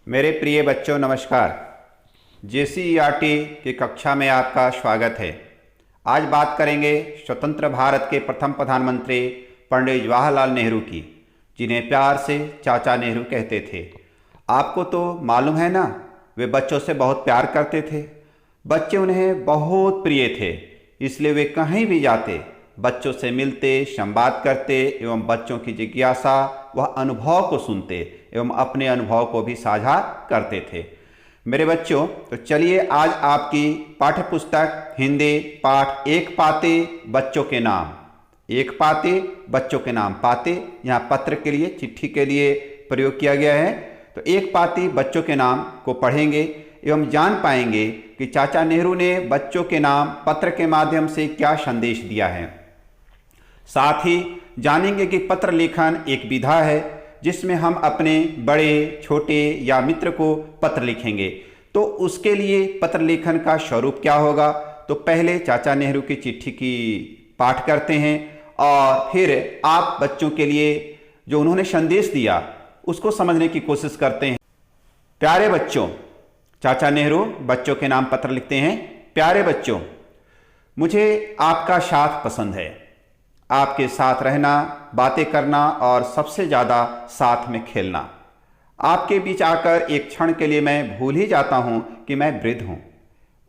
मेरे प्रिय बच्चों नमस्कार। जेसीईआरटी की कक्षा में आपका स्वागत है। आज बात करेंगे स्वतंत्र भारत के प्रथम प्रधानमंत्री पंडित जवाहरलाल नेहरू की, जिन्हें प्यार से चाचा नेहरू कहते थे। आपको तो मालूम है ना, वे बच्चों से बहुत प्यार करते थे। बच्चे उन्हें बहुत प्रिय थे, इसलिए वे कहीं भी जाते बच्चों से मिलते, संवाद करते एवं बच्चों की जिज्ञासा व अनुभव को सुनते एवं अपने अनुभव को भी साझा करते थे। मेरे बच्चों, तो चलिए आज आपकी पाठ्य पुस्तक हिंदी पाठ एक पाते बच्चों के नाम, एक पाते बच्चों के नाम, पाते यहाँ पत्र के लिए, चिट्ठी के लिए प्रयोग किया गया है। तो एक पाती बच्चों के नाम को पढ़ेंगे एवं जान पाएंगे कि चाचा नेहरू ने बच्चों के नाम पत्र के माध्यम से क्या संदेश दिया है। साथ ही जानेंगे कि पत्र लेखन एक विधा है जिसमें हम अपने बड़े, छोटे या मित्र को पत्र लिखेंगे। तो उसके लिए पत्र लेखन का स्वरूप क्या होगा, तो पहले चाचा नेहरू की चिट्ठी की पाठ करते हैं और फिर आप बच्चों के लिए जो उन्होंने संदेश दिया उसको समझने की कोशिश करते हैं। प्यारे बच्चों, चाचा नेहरू बच्चों के नाम पत्र लिखते हैं। प्यारे बच्चों, मुझे आपका साथ पसंद है, आपके साथ रहना, बातें करना और सबसे ज़्यादा साथ में खेलना। आपके बीच आकर एक क्षण के लिए मैं भूल ही जाता हूं कि मैं वृद्ध हूं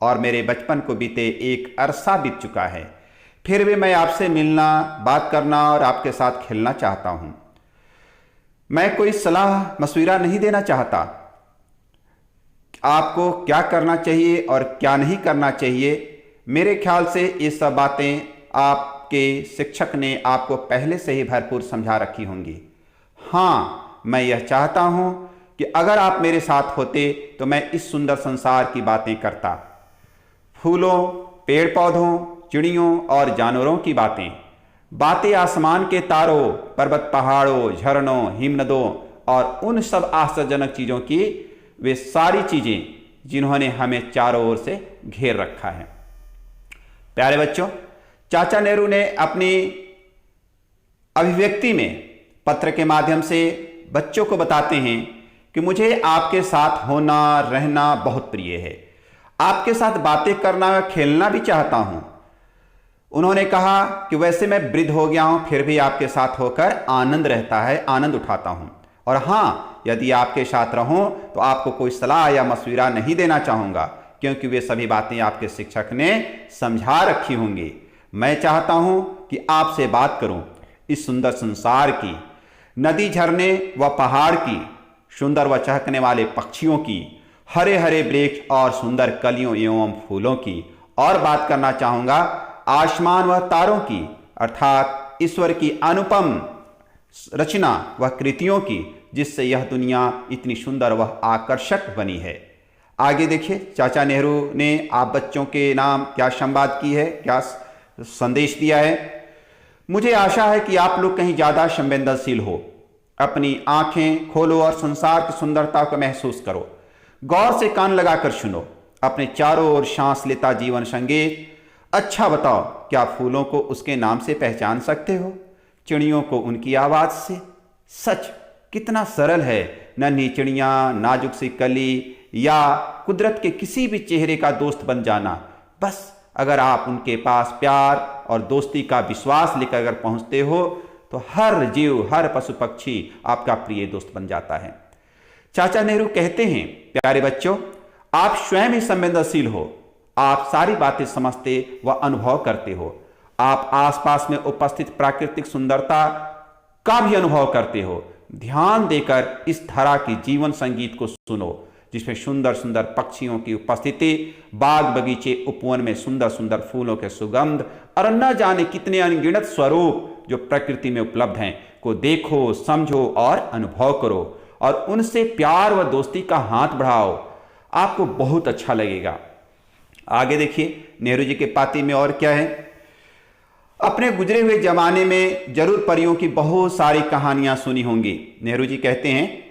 और मेरे बचपन को बीते एक अरसा बीत चुका है। फिर भी मैं आपसे मिलना, बात करना और आपके साथ खेलना चाहता हूं। मैं कोई सलाह मशविरा नहीं देना चाहता, आपको क्या करना चाहिए और क्या नहीं करना चाहिए। मेरे ख्याल से ये सब बातें आपके शिक्षक ने आपको पहले से ही भरपूर समझा रखी होंगी। हाँ, मैं यह चाहता हूं कि अगर आप मेरे साथ होते तो मैं इस सुंदर संसार की बातें करता, फूलों, पेड़ पौधों, चिड़ियों और जानवरों की बातें आसमान के तारों, पर्वत पहाड़ों, झरनों, हिमनदों और उन सब आश्चर्यजनक चीज़ों की, वे सारी चीज़ें जिन्होंने हमें चारों ओर से घेर रखा है। प्यारे बच्चों, चाचा नेहरू ने अपनी अभिव्यक्ति में पत्र के माध्यम से बच्चों को बताते हैं कि मुझे आपके साथ होना, रहना बहुत प्रिय है। आपके साथ बातें करना व खेलना भी चाहता हूं। उन्होंने कहा कि वैसे मैं वृद्ध हो गया हूं, फिर भी आपके साथ होकर आनंद रहता है, आनंद उठाता हूं। और हाँ, यदि आपके साथ रहूं तो आपको कोई सलाह या मशविरा नहीं देना चाहूँगा, क्योंकि वे सभी बातें आपके शिक्षक ने समझा रखी होंगी। मैं चाहता हूं कि आपसे बात करूं इस सुंदर संसार की, नदी, झरने व पहाड़ की, सुंदर व चहकने वाले पक्षियों की, हरे हरे वृक्ष और सुंदर कलियों एवं फूलों की, और बात करना चाहूँगा आसमान व तारों की, अर्थात ईश्वर की अनुपम रचना व कृतियों की, जिससे यह दुनिया इतनी सुंदर व आकर्षक बनी है। आगे देखिए, चाचा नेहरू ने आप बच्चों के नाम क्या संवाद की है, क्या संदेश दिया है। मुझे आशा है कि आप लोग कहीं ज़्यादा संवेदनशील हो। अपनी आंखें खोलो और संसार की सुंदरता को महसूस करो। गौर से कान लगाकर सुनो अपने चारों ओर सांस लेता जीवन संगीत। अच्छा बताओ, क्या फूलों को उसके नाम से पहचान सकते हो, चिड़ियों को उनकी आवाज़ से? सच कितना सरल है नन्ही चिड़ियाँ, नाजुक सी कली या कुदरत के किसी भी चेहरे का दोस्त बन जाना। बस अगर आप उनके पास प्यार और दोस्ती का विश्वास लेकर अगर पहुँचते हो तो हर जीव, हर पशु पक्षी आपका प्रिय दोस्त बन जाता है। चाचा नेहरू कहते हैं, प्यारे बच्चों, आप स्वयं ही संवेदनशील हो। आप सारी बातें समझते व अनुभव करते हो। आप आसपास में उपस्थित प्राकृतिक सुंदरता का भी अनुभव करते हो। ध्यान देकर इस धरा की जीवन संगीत को सुनो, जिसमें सुंदर सुंदर पक्षियों की उपस्थिति, बाग बगीचे, उपवन में सुंदर सुंदर फूलों के सुगंध और न जाने कितने अनगिनत स्वरूप जो प्रकृति में उपलब्ध हैं को देखो, समझो और अनुभव करो और उनसे प्यार व दोस्ती का हाथ बढ़ाओ। आपको बहुत अच्छा लगेगा। आगे देखिए, नेहरू जी के पाती में और क्या है। अपने गुजरे हुए जमाने में जरूर परियों की बहुत सारी कहानियां सुनी होंगी। नेहरू जी कहते हैं,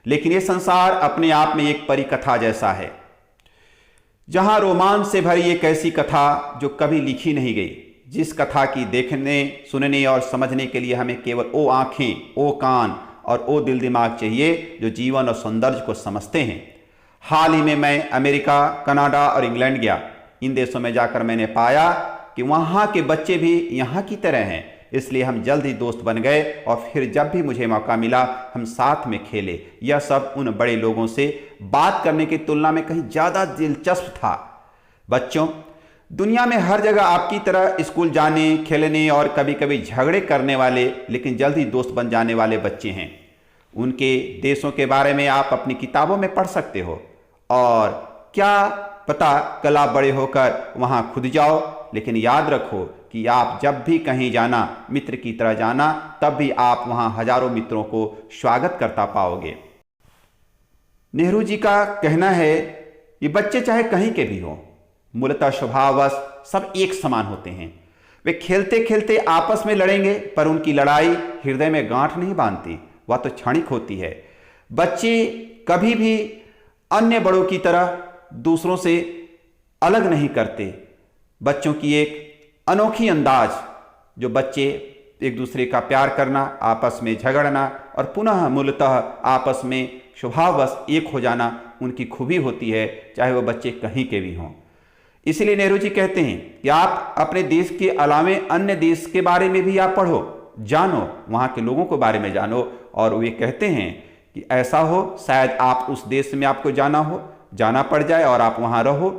लेकिन ये संसार अपने आप में एक परी कथा जैसा है, जहां रोमांच से भरी एक ऐसी कथा जो कभी लिखी नहीं गई, जिस कथा की देखने, सुनने और समझने के लिए हमें केवल ओ आंखें, ओ कान और वो दिल दिमाग चाहिए जो जीवन और सौंदर्य को समझते हैं। हाल ही में मैं अमेरिका, कनाडा और इंग्लैंड गया। इन देशों में जाकर मैंने पाया कि वहाँ के बच्चे भी यहाँ की तरह हैं, इसलिए हम जल्द ही दोस्त बन गए और फिर जब भी मुझे मौका मिला हम साथ में खेले। यह सब उन बड़े लोगों से बात करने की तुलना में कहीं ज़्यादा दिलचस्प था। बच्चों, दुनिया में हर जगह आपकी तरह स्कूल जाने, खेलने और कभी कभी झगड़े करने वाले लेकिन जल्द ही दोस्त बन जाने वाले बच्चे हैं। उनके देशों के बारे में आप अपनी किताबों में पढ़ सकते हो और क्या पता कल आप बड़े होकर वहां खुद जाओ। लेकिन याद रखो कि आप जब भी कहीं जाना मित्र की तरह जाना, तब भी आप वहां हजारों मित्रों को स्वागत करता पाओगे। नेहरू जी का कहना है कि बच्चे चाहे कहीं के भी हों, मूलतः स्वभाववश सब एक समान होते हैं। वे खेलते खेलते आपस में लड़ेंगे, पर उनकी लड़ाई हृदय में गांठ नहीं बांधती, वह तो क्षणिक होती है। बच्चे कभी भी अन्य बड़ों की तरह दूसरों से अलग नहीं करते। बच्चों की एक अनोखी अंदाज जो बच्चे एक दूसरे का प्यार करना, आपस में झगड़ना और पुनः मूलतः आपस में स्वभाववश एक हो जाना उनकी खूबी होती है, चाहे वो बच्चे कहीं के भी हों। इसलिए नेहरू जी कहते हैं कि आप अपने देश के अलावे अन्य देश के बारे में भी आप पढ़ो, जानो, वहाँ के लोगों के बारे में जानो। और वे कहते हैं कि ऐसा हो शायद आप उस देश में आपको जाना पड़ जाए और आप वहाँ रहो,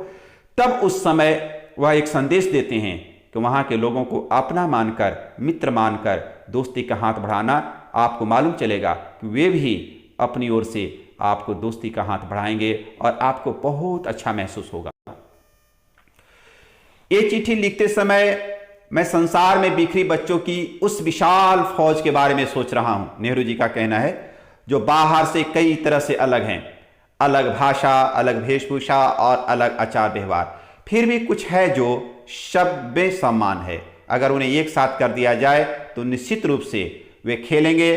तब उस समय वह एक संदेश देते हैं कि वहाँ के लोगों को अपना मानकर, मित्र मानकर दोस्ती का हाथ बढ़ाना। आपको मालूम चलेगा कि वे भी अपनी ओर से आपको दोस्ती का हाथ बढ़ाएंगे और आपको बहुत अच्छा महसूस होगा। ये चिट्ठी लिखते समय मैं संसार में बिखरी बच्चों की उस विशाल फौज के बारे में सोच रहा हूं। नेहरू जी का कहना है जो बाहर से कई तरह से अलग हैं, अलग भाषा, अलग वेशभूषा और अलग आचार व्यवहार, फिर भी कुछ है जो सब में समान है। अगर उन्हें एक साथ कर दिया जाए तो निश्चित रूप से वे खेलेंगे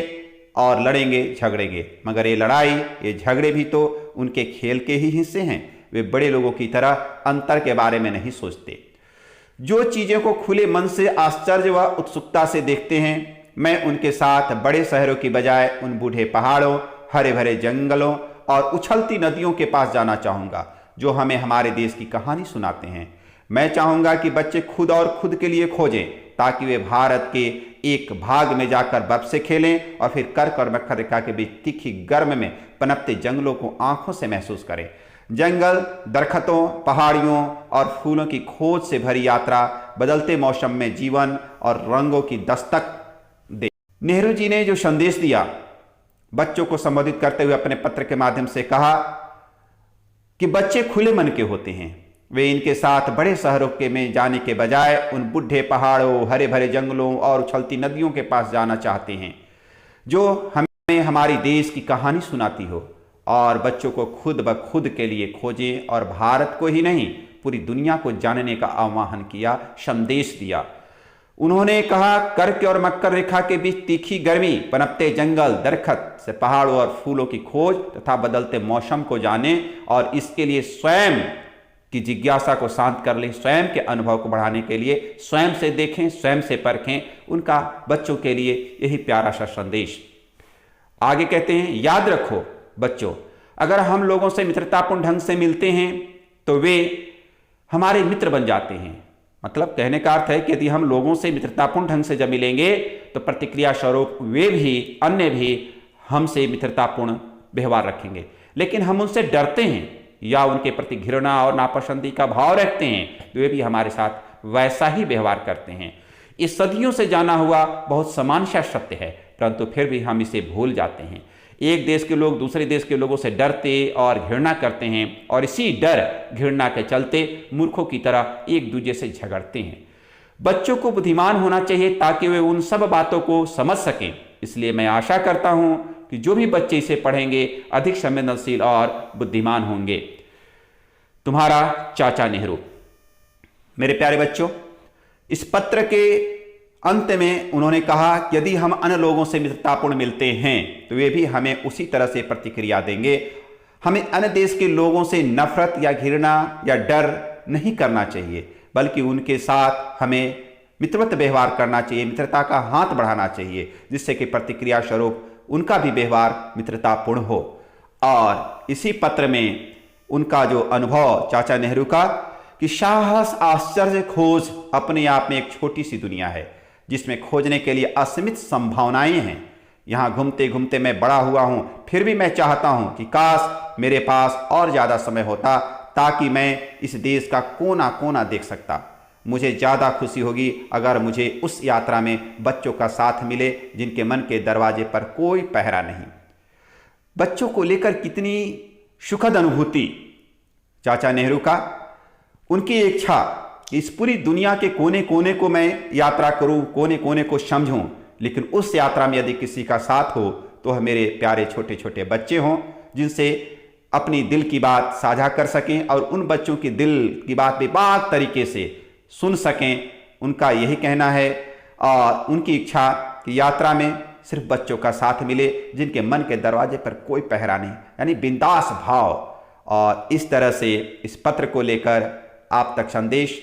और लड़ेंगे, झगड़ेंगे, मगर ये लड़ाई, ये झगड़े भी तो उनके खेल के ही हिस्से हैं। वे बड़े लोगों की तरह अंतर के बारे में नहीं सोचते, जो चीज़ों को खुले मन से आश्चर्य व उत्सुकता से देखते हैं। मैं उनके साथ बड़े शहरों की बजाय उन बूढ़े पहाड़ों, हरे भरे जंगलों और उछलती नदियों के पास जाना चाहूँगा जो हमें हमारे देश की कहानी सुनाते हैं। मैं चाहूँगा कि बच्चे खुद और खुद के लिए खोजें, ताकि वे भारत के एक भाग में जाकर बर्फ से खेलें और फिर कर्क और मकर रेखा के बीच तीखी गर्म में पनपते जंगलों को आंखों से महसूस करें। जंगल, दरख्तों, पहाड़ियों और फूलों की खोज से भरी यात्रा बदलते मौसम में जीवन और रंगों की दस्तक दे। नेहरू जी ने जो संदेश दिया, बच्चों को संबोधित करते हुए अपने पत्र के माध्यम से कहा कि बच्चे खुले मन के होते हैं। वे इनके साथ बड़े शहरों के में जाने के बजाय उन बूढ़े पहाड़ों, हरे भरे जंगलों और उछलती नदियों के पास जाना चाहते हैं जो हमें हमारी देश की कहानी सुनाती हो। और बच्चों को खुद ब खुद के लिए खोजें और भारत को ही नहीं पूरी दुनिया को जानने का आह्वान किया, संदेश दिया। उन्होंने कहा, कर्क और मकर रेखा के बीच तीखी गर्मी, पनपते जंगल, दरख्त से पहाड़ों और फूलों की खोज तथा बदलते मौसम को जाने और इसके लिए स्वयं की जिज्ञासा को शांत कर लें, स्वयं के अनुभव को बढ़ाने के लिए स्वयं से देखें, स्वयं से परखें। उनका बच्चों के लिए यही प्यारा सा संदेश। आगे कहते हैं, याद रखो बच्चों, अगर हम लोगों से मित्रतापूर्ण ढंग से मिलते हैं तो वे हमारे मित्र बन जाते हैं। मतलब कहने का अर्थ है कि यदि हम लोगों से मित्रतापूर्ण ढंग से जब मिलेंगे तो प्रतिक्रिया स्वरूप वे भी, अन्य भी हमसे मित्रतापूर्ण व्यवहार रखेंगे। लेकिन हम उनसे डरते हैं या उनके प्रति घृणा और नापसंदी का भाव रखते हैं तो वे भी हमारे साथ वैसा ही व्यवहार करते हैं। इस सदियों से जाना हुआ बहुत समान सा सत्य है, परंतु फिर भी हम इसे भूल जाते हैं। एक देश के लोग दूसरे देश के लोगों से डरते और घृणा करते हैं और इसी डर घृणा के चलते मूर्खों की तरह एक दूसरे से झगड़ते हैं। बच्चों को बुद्धिमान होना चाहिए ताकि वे उन सब बातों को समझ सकें। इसलिए मैं आशा करता हूं कि जो भी बच्चे इसे पढ़ेंगे अधिक संवेदनशील और बुद्धिमान होंगे। तुम्हारा चाचा नेहरू। मेरे प्यारे बच्चों, इस पत्र के अंत में उन्होंने कहा कि यदि हम अन्य लोगों से मित्रतापूर्ण मिलते हैं तो वे भी हमें उसी तरह से प्रतिक्रिया देंगे। हमें अन्य देश के लोगों से नफरत या घृणा या डर नहीं करना चाहिए, बल्कि उनके साथ हमें मित्रवत व्यवहार करना चाहिए, मित्रता का हाथ बढ़ाना चाहिए, जिससे कि प्रतिक्रिया स्वरूप उनका भी व्यवहार मित्रतापूर्ण हो। और इसी पत्र में उनका जो अनुभव चाचा नेहरू का कि साहस आश्चर्य खोज अपने आप में एक छोटी सी दुनिया है जिसमें खोजने के लिए असीमित संभावनाएं हैं। यहाँ घूमते घूमते मैं बड़ा हुआ हूँ, फिर भी मैं चाहता हूँ कि काश मेरे पास और ज़्यादा समय होता ताकि मैं इस देश का कोना कोना देख सकता। मुझे ज़्यादा खुशी होगी अगर मुझे उस यात्रा में बच्चों का साथ मिले जिनके मन के दरवाजे पर कोई पहरा नहीं। बच्चों को लेकर कितनी सुखद अनुभूति चाचा नेहरू का। उनकी इच्छा कि इस पूरी दुनिया के कोने कोने को मैं यात्रा करूं, कोने कोने को समझूं, लेकिन उस यात्रा में यदि किसी का साथ हो तो वह मेरे प्यारे छोटे छोटे बच्चे हों जिनसे अपनी दिल की बात साझा कर सकें और उन बच्चों की दिल की बात बेबाक तरीके से सुन सकें। उनका यही कहना है और उनकी इच्छा कि यात्रा में सिर्फ बच्चों का साथ मिले जिनके मन के दरवाजे पर कोई पहरा नहीं, यानी बिंदास भाव। और इस तरह से इस पत्र को लेकर आप तक संदेश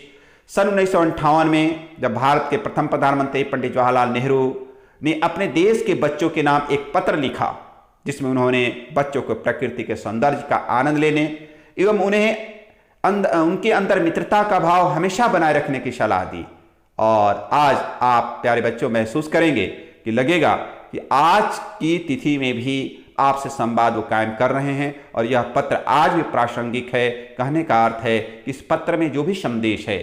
सन 1958 में जब भारत के प्रथम प्रधानमंत्री पंडित जवाहरलाल नेहरू ने अपने देश के बच्चों के नाम एक पत्र लिखा जिसमें उन्होंने बच्चों को प्रकृति के सौंदर्य का आनंद लेने एवं उनके अंदर मित्रता का भाव हमेशा बनाए रखने की सलाह दी। और आज आप प्यारे बच्चों महसूस करेंगे कि लगेगा कि आज की तिथि में भी आपसे संवाद वो कायम कर रहे हैं और यह पत्र आज भी प्रासंगिक है। कहने का अर्थ है कि इस पत्र में जो भी संदेश है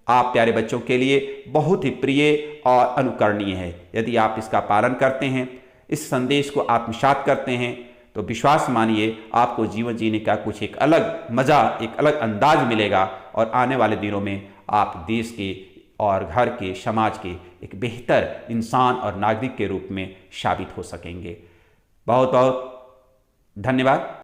आप प्यारे बच्चों के लिए बहुत ही प्रिय और अनुकरणीय है। यदि आप इसका पालन करते हैं, इस संदेश को आत्मसात करते हैं, तो विश्वास मानिए आपको जीवन जीने का कुछ एक अलग मज़ा, एक अलग अंदाज मिलेगा और आने वाले दिनों में आप देश के और घर के, समाज के एक बेहतर इंसान और नागरिक के रूप में साबित हो सकेंगे। बहुत बहुत धन्यवाद।